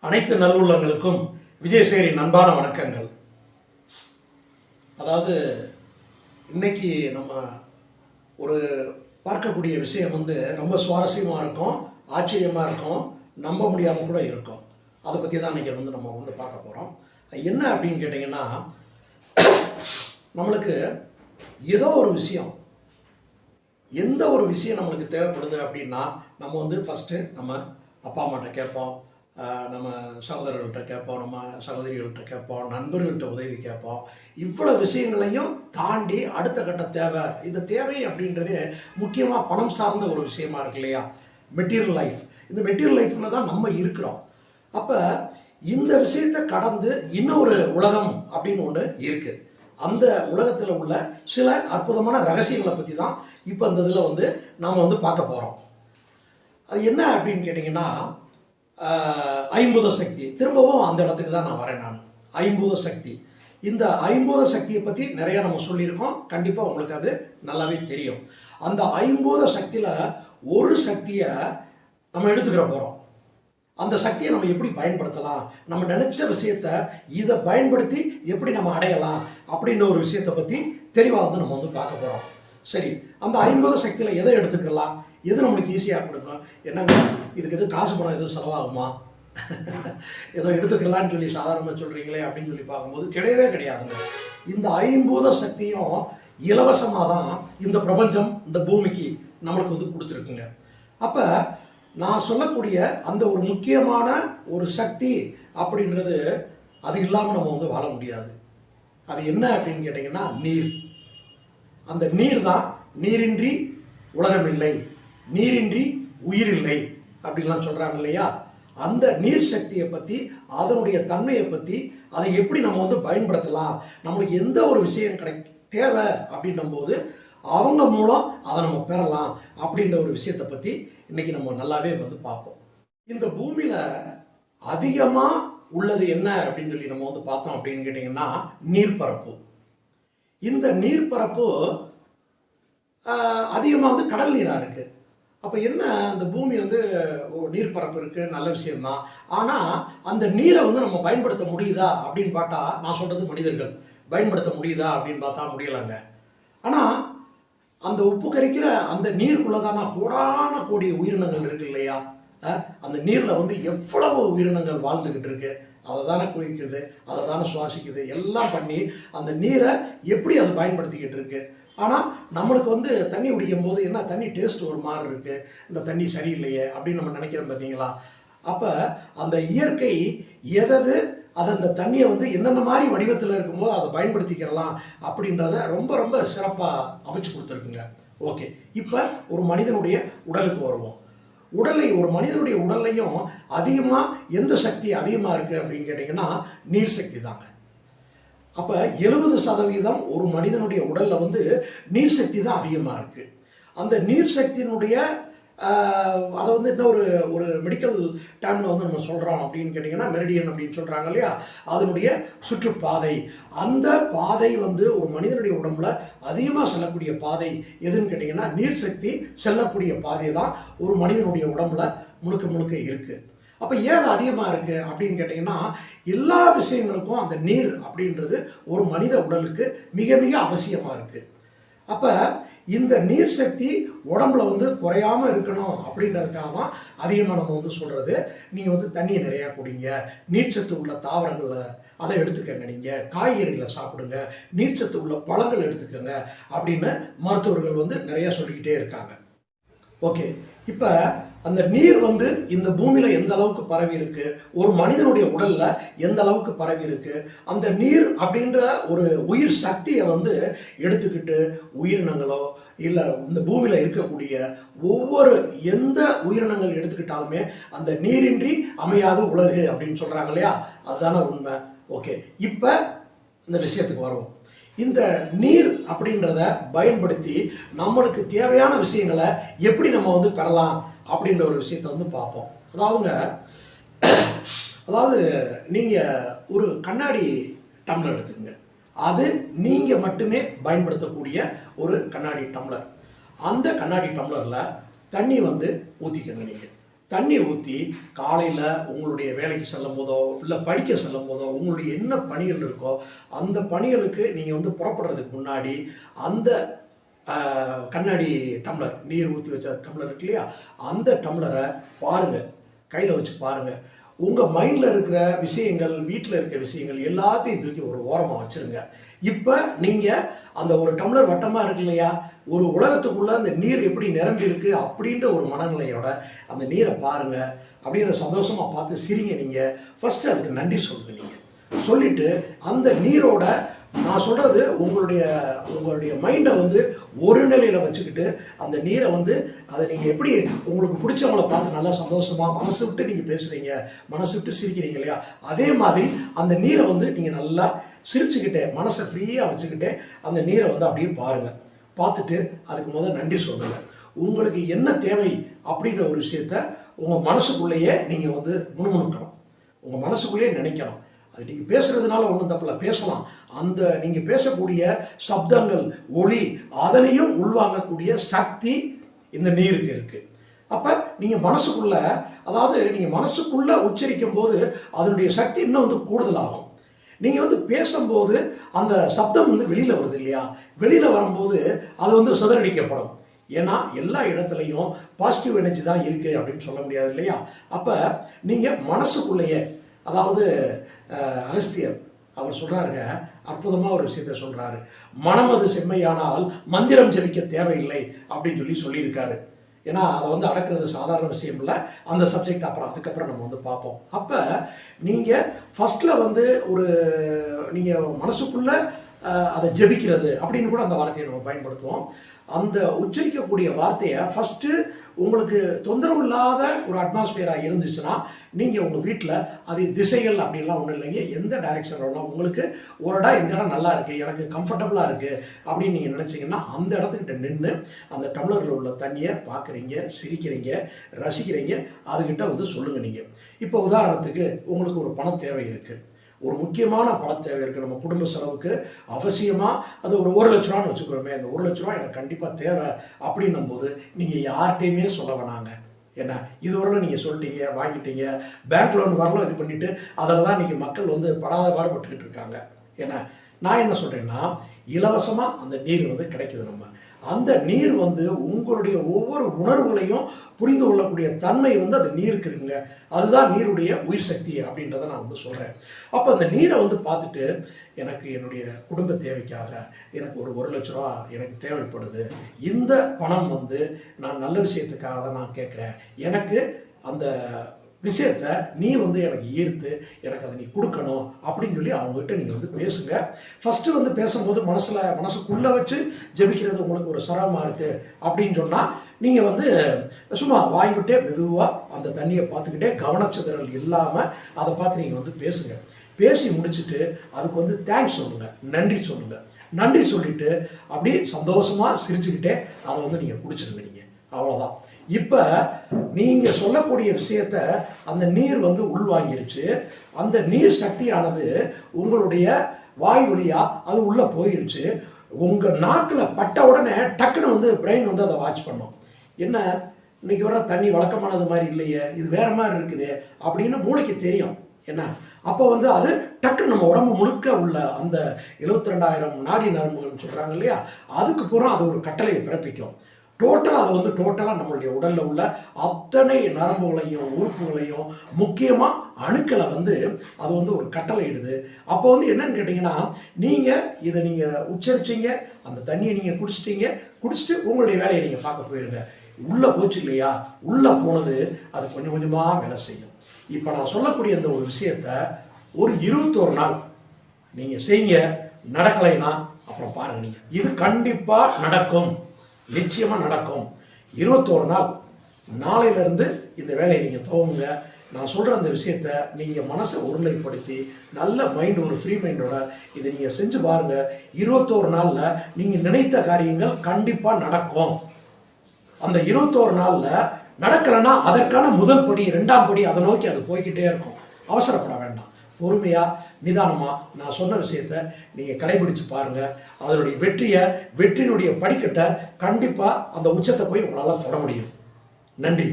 அனைத்து நல்லுள்ளங்களுக்கும் விஜயசேகரின் அன்பான வணக்கங்கள். அதாவது இன்னைக்கு நம்ம ஒரு பார்க்கக்கூடிய விஷயம் ரொம்ப சுவாரஸ்யமாக இருக்கும், ஆச்சரியமாக இருக்கும், நம்ப முடியாமல் கூட இருக்கும். அதை பற்றி தான் இன்னைக்கு நம்ம பார்க்க போகிறோம். என்ன அப்படின்னு கேட்டிங்கன்னா, நம்மளுக்கு ஏதோ ஒரு விஷயம், எந்த ஒரு விஷயம் நம்மளுக்கு தேவைப்படுது அப்படின்னா நம்ம ஃபஸ்ட்டு நம்ம அப்பா அம்மாட்ட கேட்போம், நம்ம சகோதரர்கள்ட்ட கேட்போம், நம்ம சகோதரிகள்கிட்ட கேட்போம், நண்பர்கள்ட்ட உதவி கேட்போம். இவ்வளோ விஷயங்களையும் தாண்டி அடுத்த கட்ட தேவை. இந்த தேவை அப்படின்றது முக்கியமாக பணம் சார்ந்த ஒரு விஷயமா இருக்கு இல்லையா? Material life. இந்த மெட்டீரியல் லைஃப்பில் தான் நம்ம இருக்கிறோம். அப்போ இந்த விஷயத்தை கடந்து இன்னொரு உலகம் அப்படின்னு ஒன்று இருக்கு. அந்த உலகத்தில் உள்ள சில அற்புதமான ரகசியங்களை பற்றி தான் இப்போ இந்த இதில் நாம் பார்க்க போகிறோம். அது என்ன அப்படின்னு கேட்டிங்கன்னா, ஐம்பூத சக்தி. திரும்பவும் அந்த இடத்துக்கு தான் நான் வரேன். ஐம்பூத சக்தி, இந்த ஐம்பூத சக்தியை பற்றி நிறைய நம்ம சொல்லியிருக்கோம். கண்டிப்பாக உங்களுக்கு அது நல்லாவே தெரியும். அந்த ஐம்பூத சக்தியில் ஒரு சக்தியை நம்ம எடுத்துக்கிற போகிறோம். அந்த சக்தியை நம்ம எப்படி பயன்படுத்தலாம், நம்ம நினைச்ச விஷயத்தை இதை பயன்படுத்தி எப்படி நம்ம அடையலாம் அப்படின்ற ஒரு விஷயத்தை பற்றி தெளிவாக நம்ம பார்க்க போகிறோம். சரி, அந்த ஐம்பது சக்தியில் எதை எடுத்துக்கலாம், எது நம்மளுக்கு ஈஸியாக கொடுக்கும், என்னங்க இதுக்கு எதுவும் காசு பணம் எதுவும் செலவாகுமா, ஏதோ எடுத்துக்கலான்னு சொல்லி சாதாரணமாக சொல்கிறீங்களே அப்படின்னு சொல்லி பார்க்கும்போது கிடையவே கிடையாதுங்க. இந்த ஐம்பூத சக்தியும் இலவசமாக தான் இந்த பிரபஞ்சம், இந்த பூமிக்கு நம்மளுக்கு கொடுத்துருக்குங்க. அப்போ நான் சொல்லக்கூடிய அந்த ஒரு முக்கியமான ஒரு சக்தி அப்படின்றது, அது இல்லாமல் நம்ம வாழ முடியாது. அது என்ன அப்படின்னு கேட்டிங்கன்னா, நீர். அந்த நீர் தான், நீரின்றி உலகம் இல்லை, நீரின்றி உயிர் இல்லை அப்படின்லாம் சொல்கிறாங்க இல்லையா? அந்த நீர் சக்தியை பற்றி, அதனுடைய தன்மையை பற்றி, அதை எப்படி நம்ம பயன்படுத்தலாம், நம்மளுக்கு எந்த ஒரு விஷயம் தேவை அப்படின்னும் போது அவங்க மூலம் அதை நம்ம பெறலாம் அப்படின்ற ஒரு விஷயத்தை பற்றி இன்னைக்கு நம்ம நல்லாவே பார்ப்போம். இந்த பூமியில அதிகமாக உள்ளது என்ன அப்படின்னு சொல்லி நம்ம பார்த்தோம் அப்படின்னு கேட்டிங்கன்னா, நீர்ப்பரப்பு. இந்த நீர்ப்பரப்பு அதிகமாக கடல் நீராக இருக்கு. அப்போ என்ன, அந்த பூமி நீர்ப்பரப்பு இருக்கு, நல்ல விஷயம்தான். ஆனால் அந்த நீரை நம்ம பயன்படுத்த முடியுதா அப்படின்னு பார்த்தா, நான் சொல்றது மனிதர்கள் பயன்படுத்த முடியுதா அப்படின்னு பார்த்தா முடியலைங்க. ஆனால் அந்த உப்பு கரிக்கிற அந்த நீருக்குள்ளதான கோடான கோடி உயிரினங்கள் இருக்கு இல்லையா? அந்த நீரில் எவ்வளவு உயிரினங்கள் வாழ்ந்துக்கிட்டு இருக்கு. அதை தானே குளிக்கிறது, அதை தானே சுவாசிக்குது, எல்லாம் பண்ணி அந்த நீரை எப்படி அதை பயன்படுத்திக்கிட்டு இருக்கு. ஆனால் நம்மளுக்கு தண்ணி குடிக்கும் போது என்ன, தண்ணி டேஸ்ட் ஒரு மாதிரி இருக்கு, இந்த தண்ணி சரியில்லையே அப்படின்னு நம்ம நினைக்கிறோம் பார்த்தீங்களா? அப்போ அந்த இயற்கை எதது அதை அந்த தண்ணியை என்னென்ன மாதிரி வடிவத்தில் இருக்கும்போது அதை பயன்படுத்திக்கிறலாம் அப்படின்றத ரொம்ப ரொம்ப சிறப்பாக அமைச்சு கொடுத்துருக்குங்க. ஓகே, இப்போ ஒரு மனிதனுடைய உடலுக்கு வருவோம். ஒரு மனிதனுடைய உடல்லையும் அதிகமாக எந்த சக்தி அதிகமாக இருக்குது அப்படின்னு கேட்டிங்கன்னா, நீர் சக்தி தாங்க. அப்போ 70% ஒரு மனிதனுடைய உடலில் நீர் சக்தி தான் அதிகமாக இருக்குது. அந்த நீர் சக்தியினுடைய அதை இன்னொரு ஒரு மெடிக்கல் டேர்மில் நம்ம சொல்கிறோம் அப்படின்னு கேட்டிங்கன்னா, மெரிடியன் அப்படின்னு சொல்கிறாங்க இல்லையா? அதனுடைய சுற்றுப்பாதை. அந்த பாதை ஒரு மனிதனுடைய உடம்புல அதிகமாக செல்லக்கூடிய பாதை எதுன்னு கேட்டிங்கன்னா, நீர் சக்தி செல்லக்கூடிய பாதை தான் ஒரு மனிதனுடைய உடம்புல முழுக்க முழுக்க இருக்குது. அப்போ ஏன் அது அதிகமாக இருக்குது அப்படின்னு கேட்டிங்கன்னா, எல்லா விஷயங்களுக்கும் அந்த நீர் அப்படின்றது ஒரு மனித உடலுக்கு மிக மிக அவசியமாக இருக்குது. அப்போ இந்த நீர் சக்தி உடம்புல குறையாமல் இருக்கணும் அப்படின்றதுக்காக தான் அதிகமாக நம்ம சொல்கிறது, நீங்கள் தண்ணியை நிறையா குடிங்க, நீர்ச்சத்து உள்ள தாவரங்களை அதை எடுத்துக்கங்க, நீங்கள் காய்கறிகளை சாப்பிடுங்க, நீர்ச்சத்து உள்ள பழங்கள் எடுத்துக்கங்க அப்படின்னு மருத்துவர்கள் நிறையா சொல்லிக்கிட்டே இருக்காங்க. ஓகே, இப்போ அந்த நீர் இந்த பூமியில எந்த அளவுக்கு பரவி இருக்கு, ஒரு மனிதனுடைய உடல்ல எந்த அளவுக்கு பரவி இருக்கு, அந்த நீர் அப்படின்ற ஒரு உயிர் சக்தியை எடுத்துக்கிட்டு உயிரினங்களோ இல்லை இந்த பூமியில இருக்கக்கூடிய ஒவ்வொரு எந்த உயிரினங்கள் எடுத்துக்கிட்டாலுமே அந்த நீரின்றி அமையாத உலகு அப்படின்னு சொல்றாங்க இல்லையா? அதுதானே உண்மை. ஓகே, இப்போ இந்த விஷயத்துக்கு வருவோம். இந்த நீர் அப்படின்றத பயன்படுத்தி நம்மளுக்கு தேவையான விஷயங்களை எப்படி நம்ம பெறலாம் அப்படின்ற ஒரு விஷயத்தை பார்ப்போம். அதாவது நீங்கள் ஒரு கண்ணாடி டம்ளர் எடுத்துக்கங்க. அது நீங்கள் மட்டுமே பயன்படுத்தக்கூடிய ஒரு கண்ணாடி டம்ளர். அந்த கண்ணாடி டம்ளரில் தண்ணி ஊற்றிக்கங்க. நீங்கள் தண்ணி ஊற்றி காலையில் உங்களுடைய வேலைக்கு செல்லும் போதோ இல்லை படிக்க செல்லும் போதோ உங்களுடைய என்ன பணிகள் இருக்கோ அந்த பணிகளுக்கு நீங்கள் வந்து புறப்படுறதுக்கு முன்னாடி அந்த கண்ணாடி டம்ளர், நீர் ஊற்றி வச்ச டம்ளர் இருக்கு இல்லையா, அந்த டம்ளரை பாருங்கள், கையில் வச்சு பாருங்கள். உங்கள் மைண்டில் இருக்கிற விஷயங்கள், வீட்டில் இருக்கிற விஷயங்கள் எல்லாத்தையும் தூக்கி ஒரு ஓரமாக வச்சுருங்க. இப்போ நீங்கள் அந்த ஒரு டம்ளர் வட்டமாக இருக்கு இல்லையா, ஒரு உலகத்துக்குள்ளே அந்த நீர் எப்படி நிரம்பி இருக்கு அப்படின்ற ஒரு மனநிலையோட அந்த நீரை பாருங்கள். அப்படியே அதை சந்தோஷமாக பார்த்து சிரிங்க. நீங்கள் ஃபஸ்ட்டு அதுக்கு நன்றி சொல்லுங்க. நீங்கள் சொல்லிவிட்டு அந்த நீரோட நான் சொல்கிறது உங்களுடைய மைண்டை வந்து ஒரு நிலையில் வச்சுக்கிட்டு அந்த நீரை வந்து அதை நீங்கள் எப்படி உங்களுக்கு பிடிச்சவங்கள பார்த்து நல்லா சந்தோஷமாக மனசு விட்டு நீங்கள் பேசுகிறீங்க, மனசு விட்டு சிரிக்கிறீங்க இல்லையா, அதே மாதிரி அந்த நீரை வந்து நீங்கள் நல்லா சிரிச்சுக்கிட்டே மனசை ஃப்ரீயாக வச்சுக்கிட்டே அந்த நீரை வந்து அப்படியே பாருங்கள். பார்த்துட்டு அதுக்கு முதல் நன்றி சொல்லுங்கள். உங்களுக்கு என்ன தேவை அப்படின்ற ஒரு விஷயத்த உங்கள் மனசுக்குள்ளேயே நீங்கள் வந்து முணுமுணுக்கணும், உங்கள் மனசுக்குள்ளேயே நினைக்கணும். அது நீங்கள் பேசுகிறதுனால ஒன்றும் தப்பில்ல, பேசலாம். அந்த நீங்கள் பேசக்கூடிய சப்தங்கள், ஒளி, அதனையும் உள்வாங்கக்கூடிய சக்தி இந்த நீருக்கு இருக்குது. அப்போ நீங்கள் மனசுக்குள்ள, அதாவது நீங்கள் மனசுக்குள்ளே உச்சரிக்கும் போது அதனுடைய சக்தி இன்னும் வந்து கூடுதலாகும். நீங்கள் வந்து பேசும்போது அந்த சப்தம் வந்து வெளியில் வருது இல்லையா, வெளியில் வரும்போது அது வந்து சிதறடிக்கப்படும். ஏன்னா எல்லா இடத்துலையும் பாசிட்டிவ் எனர்ஜி தான் இருக்குது அப்படின்னு சொல்ல முடியாது இல்லையா. அப்போ நீங்கள் மனசுக்குள்ளேயே, அதாவது அகஸ்தியர் அவர் சொல்கிறாருங்க, அற்புதமாக ஒரு விஷயத்த சொல்கிறாரு. மனமது செம்மையானால் மந்திரம் ஜெபிக்க தேவையில்லை அப்படின்னு சொல்லியிருக்காரு. ஏன்னா அதை வந்து அடக்கிறது சாதாரண விஷயம் இல்லை. அந்த சப்ஜெக்ட் அதுக்கப்புறம் நம்ம வந்து பார்ப்போம். அப்போ நீங்கள் ஃபஸ்ட்டில் வந்து நீங்கள் மனசுக்குள்ளே அதை ஜெபிக்கிறது அப்படின்னு கூட அந்த வார்த்தையை நம்ம பயன்படுத்துவோம். அந்த உச்சரிக்கக்கூடிய வார்த்தையை ஃபஸ்ட்டு உங்களுக்கு தொந்தரவு இல்லாத ஒரு அட்மாஸ்பியராக இருந்துச்சுன்னா நீங்கள் உங்கள் வீட்டில் அது திசைகள் அப்படின்லாம் ஒன்றும் இல்லைங்க, எந்த டைரெக்ஷன் வேணும் உங்களுக்கு, ஒரு இடம் இந்த இடம் நல்லா இருக்குது, எனக்கு கம்ஃபர்டபுளாக இருக்குது அப்படின்னு நீங்கள் நினச்சிங்கன்னா அந்த இடத்துக்கிட்ட நின்று அந்த டம்ளரில் உள்ள தண்ணியை பார்க்குறீங்க, சிரிக்கிறீங்க, ரசிக்கிறீங்க, அதுக்கிட்ட வந்து சொல்லுங்கள். நீங்கள் இப்போ உதாரணத்துக்கு உங்களுக்கு ஒரு பண தேவை இருக்குது, ஒரு முக்கியமான பண தேவை இருக்குது, நம்ம குடும்ப செலவுக்கு அவசியமாக அது ஒரு 1 லட்ச ரூபான்னு வச்சுக்கிறோமே, அந்த 1 லட்ச ரூபா எனக்கு கண்டிப்பாக தேவை அப்படின்னும் போது நீங்கள் யார்கிட்டையுமே சொல்ல வேணாங்க. ஏன்னா இதுவரை நீங்கள் சொல்லிட்டீங்க, வாங்கிட்டீங்க, பேங்க் லோன் வரலாம், இது பண்ணிவிட்டு அதில் தான் இன்றைக்கி மக்கள் வந்து படாத பாடுபட்டுக்கிட்டு இருக்காங்க. ஏன்னா நான் என்ன சொல்கிறேன்னா, இலவசமாக அந்த நீர் வந்து கிடைக்குது. நம்ம அந்த நீர் வந்து உங்களுடைய ஒவ்வொரு உணர்வுகளையும் புரிந்து கொள்ளக்கூடிய தன்மை வந்து அந்த நீருக்கு இருக்குங்க. அதுதான் நீருடைய உயிர் சக்தி அப்படின்றத நான் வந்து சொல்கிறேன். அப்போ அந்த நீரை வந்து பார்த்துட்டு, எனக்கு என்னுடைய குடும்ப தேவைக்காக எனக்கு ஒரு 1 லட்ச ரூபா எனக்கு தேவைப்படுது, இந்த பணம் வந்து நான் நல்ல விஷயத்துக்காக தான் நான் கேட்குறேன், எனக்கு அந்த விஷயத்த நீ வந்து எனக்கு ஈர்த்து எனக்கு அதை நீ கொடுக்கணும் அப்படின்னு சொல்லி அவங்ககிட்ட நீங்கள் வந்து பேசுங்க. ஃபஸ்ட்டு வந்து பேசும்போது மனசுக்குள்ளே வச்சு ஜெபிக்கிறது உங்களுக்கு ஒரு சிரமமாக இருக்குது அப்படின்னு சொன்னால் நீங்கள் வந்து சும்மா வாய்விட்டே மெதுவாக அந்த தண்ணியை பார்த்துக்கிட்டே கவனச்சிதறல் இல்லாமல் அதை பார்த்து நீங்கள் வந்து பேசுங்க. பேசி முடிச்சுட்டு அதுக்கு வந்து தேங்க்ஸ் சொல்லுங்கள், நன்றி சொல்லுங்கள். நன்றி சொல்லிவிட்டு அப்படியே சந்தோஷமாக சிரிச்சுக்கிட்டே அதை வந்து நீங்கள் குடிச்சிருங்க. நீங்கள் அவ்வளோதான். இப்போ நீங்கள் சொல்லக்கூடிய விஷயத்த அந்த நீர் வந்து உள்வாங்கிருச்சு. அந்த நீர் சக்தியானது உங்களுடைய வாய் வழியா அது உள்ளே போயிருச்சு. உங்கள் நாக்கில் பட்ட உடனே டக்குன்னு வந்து பிரெயின் வந்து அதை வாட்ச் பண்ணும். என்ன இன்னைக்கு வர தண்ணி வழக்கமானது மாதிரி இல்லையே, இது வேற மாதிரி இருக்குது அப்படின்னு மூளைக்கு தெரியும். என்ன அப்போ வந்து அது டக்குன்னு நம்ம உடம்பு முழுக்க உள்ள அந்த 72,000 நாடி நரம்புகள்னு சொல்கிறாங்க இல்லையா, அதுக்கு பூரா அது ஒரு கட்டளையை பிறப்பிக்கும். டோட்டலாக அதை வந்து நம்மளுடைய உடலில் உள்ள அத்தனை நரம்புகளையும் உறுப்புகளையும் முக்கியமாக அணுக்களை வந்து அது வந்து ஒரு கட்டளை இடுது. அப்போ வந்து என்னன்னு கேட்டிங்கன்னா, இதை நீங்கள் உச்சரிச்சிங்க, அந்த தண்ணியை நீங்கள் குடிச்சிட்டு உங்களுடைய வேலையை நீங்கள் பார்க்க போயிருங்க. உள்ளே போச்சு இல்லையா, உள்ளே போனது அது கொஞ்சம் கொஞ்சமாக வேலை செய்யும். இப்போ நான் சொல்லக்கூடிய அந்த ஒரு விஷயத்த ஒரு 21 நாள் நீங்கள் செய்யுங்க. நடக்கலைன்னா அப்புறம் பாருங்க, நீங்கள் இது கண்டிப்பாக நடக்கும், நிச்சயமாக நடக்கும். 21 நாள் நாளையிலேருந்து இந்த வேலையை நீங்கள் துவங்குங்க. நான் சொல்கிற அந்த விஷயத்த நீங்கள் மனசை ஒருநிலைப்படுத்தி நல்ல மைண்ட், ஒரு ஃப்ரீ மைண்டோட இதை நீங்கள் செஞ்சு பாருங்கள். 21 நாளில் நீங்கள் நினைத்த காரியங்கள் கண்டிப்பாக நடக்கும். அந்த 21 நாளில் நடக்கலைன்னா அதற்கான முதல் படி, 2ஆம் படி, அதை நோக்கி அது போய்கிட்டே இருக்கும். அவசரப்பட வேண்டாம். பொறுமையாக நிதானமாக நான் சொன்ன விஷயத்த நீங்கள் கடைபிடிச்சு பாருங்கள். அதனுடைய வெற்றியினுடைய படிக்கட்டை கண்டிப்பாக அந்த உச்சத்தை போய் உங்களால் தொட முடியும். நன்றி.